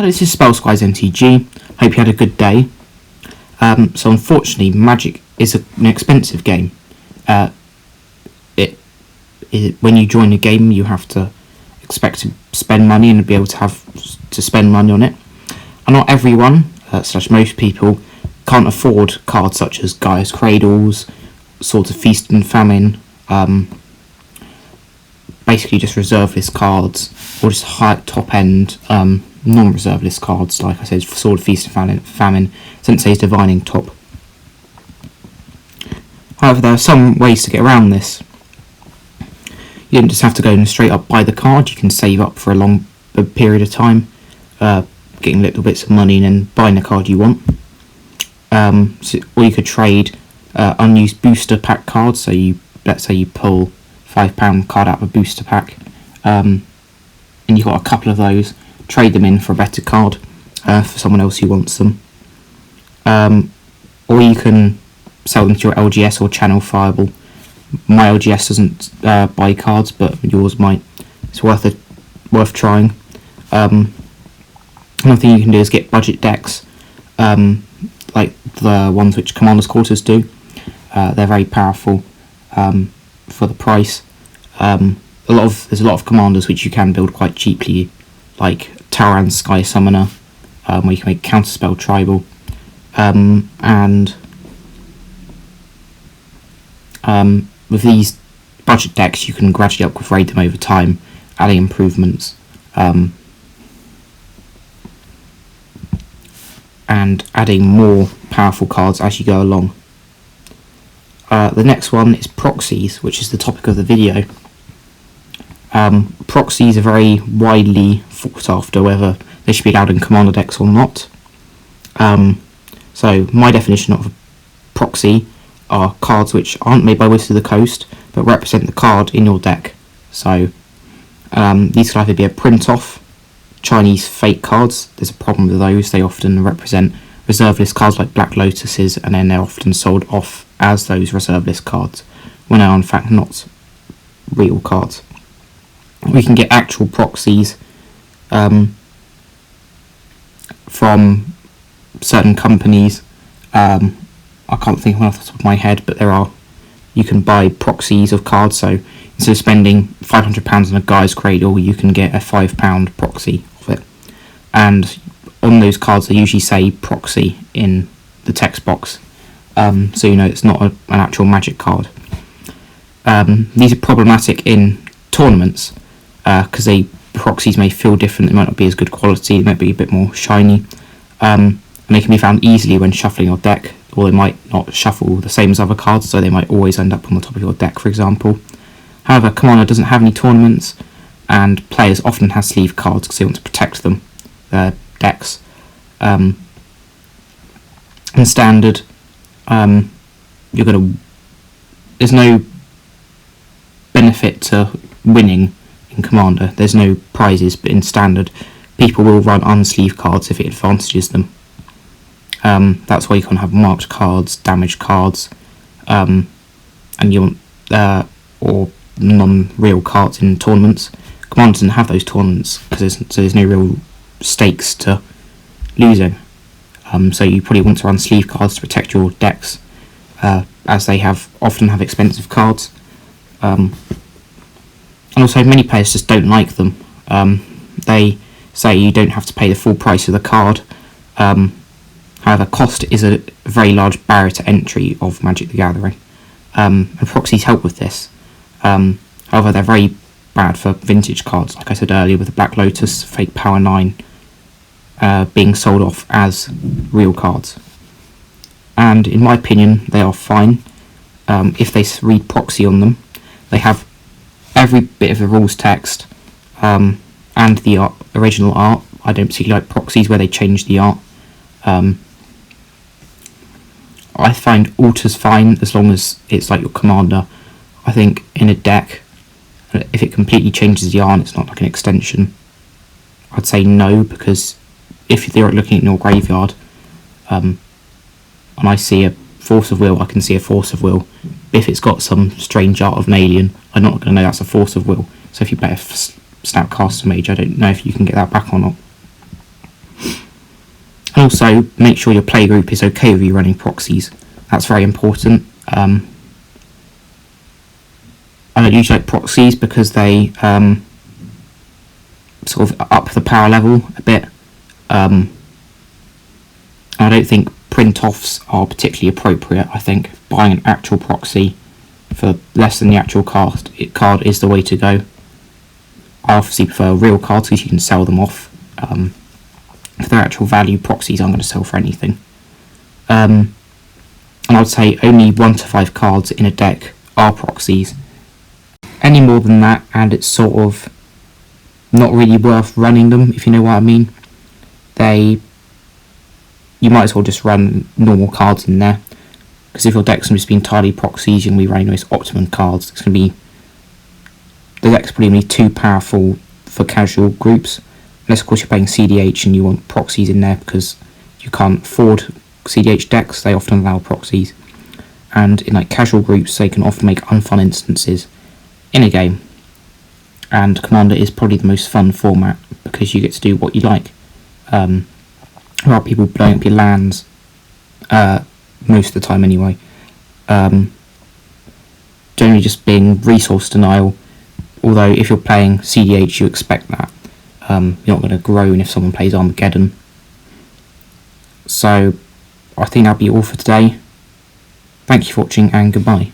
Hello, this is Spellsquires MTG. Hope you had a good day. So unfortunately, Magic is an expensive game. When you join a game, you have to expect to spend money and be able to spend money on it. And not everyone, such most people, can't afford cards such as Gaia's Cradles, Swords of Feast and Famine, basically just reserve list cards, or just high top end non-reserve list cards, like I said, Sword of Feast and Famine, Sensei's Divining top. However, there are some ways to get around this. You don't just have to go and straight up buy the card. You can save up for a period of time, getting little bits of money and then buying the card you want. Or you could trade unused booster pack cards. So let's say you pull £5 card out of a booster pack, and you've got a couple of those. Trade them in for a better card for someone else who wants them. Or you can sell them to your LGS or channel fireable. My LGS doesn't buy cards, but yours might. It's worth trying. Another thing you can do is get budget decks, like the ones which Commander's Quarters do. They're very powerful for the price. There's a lot of commanders which you can build quite cheaply, like Tauran Sky Summoner, where you can make Counterspell Tribal, and with these budget decks you can gradually upgrade them over time, adding improvements, and adding more powerful cards as you go along. The next one is proxies, which is the topic of the video. Proxies are very widely thought after whether they should be allowed in commander decks or not. So my definition of a proxy are cards which aren't made by Wizards of the Coast but represent the card in your deck. So these could either be a print-off, Chinese fake cards. There's a problem with those. They often represent reserve list cards like Black Lotuses, and then they're often sold off as those reserve list cards when they are in fact not real cards. We can get actual proxies from certain companies. I can't think of one off the top of my head, but you can buy proxies of cards. So instead of spending £500 on a Gaia's Cradle, you can get a £5 proxy of it. And on those cards, they usually say proxy in the text box, so you know it's not an actual Magic card. These are problematic in tournaments because proxies may feel different. They might not be as good quality. They might be a bit more shiny, and they can be found easily when shuffling your deck, or they might not shuffle the same as other cards, so they might always end up on the top of your deck, for example. However, Commander doesn't have any tournaments, and players often have sleeve cards because they want to protect their decks. In Standard, there's no benefit to winning in Commander. There's no prizes, but in Standard, people will run unsleeved cards if it advantages them. That's why you can't have marked cards, damaged cards, and or non-real cards in tournaments. Commander doesn't have those tournaments because there's no real stakes to losing. So you probably want to run sleeve cards to protect your decks, as they often have expensive cards. And also, many players just don't like them. They say you don't have to pay the full price of the card. However, cost is a very large barrier to entry of Magic the Gathering, and proxies help with this. However, they're very bad for vintage cards, like I said earlier, with the Black Lotus, Fake Power 9 being sold off as real cards. And in my opinion, they are fine. If they read proxy on them, they have every bit of the rules text and the original art. I don't particularly like proxies where they change the art. I find alters fine as long as it's like your commander. I think in a deck, if it completely changes the art, it's not like an extension, I'd say no, because if you're looking at your graveyard and I see a Force of Will, I can see a Force of Will. If it's got some strange art of an alien, I'm not going to know that's a Force of Will. So if you play a Snapcaster Mage, I don't know if you can get that back or not. And also make sure your playgroup is okay with you running proxies. That's very important. I don't usually like proxies because they sort of up the power level a bit. I don't think print-offs are particularly appropriate. I think buying an actual proxy for less than the actual card is the way to go. I obviously prefer real cards because you can sell them off. For their actual value, proxies I'm going to sell for anything. And I'd say only 1 to 5 cards in a deck are proxies. Any more than that, and it's sort of not really worth running them, if you know what I mean. You might as well just run normal cards in there, because if your deck's going to be entirely proxies, you're going to be running those optimum cards. The deck's probably going to be too powerful for casual groups, unless of course you're playing CDH and you want proxies in there because you can't afford CDH decks. They often allow proxies, and in like casual groups they can often make unfun instances in a game, and Commander is probably the most fun format because you get to do what you like. There are people blowing up your lands most of the time anyway. Generally just being resource denial, although if you're playing CDH you expect that. You're not going to groan if someone plays Armageddon. So I think that'll be all for today. Thank you for watching and goodbye.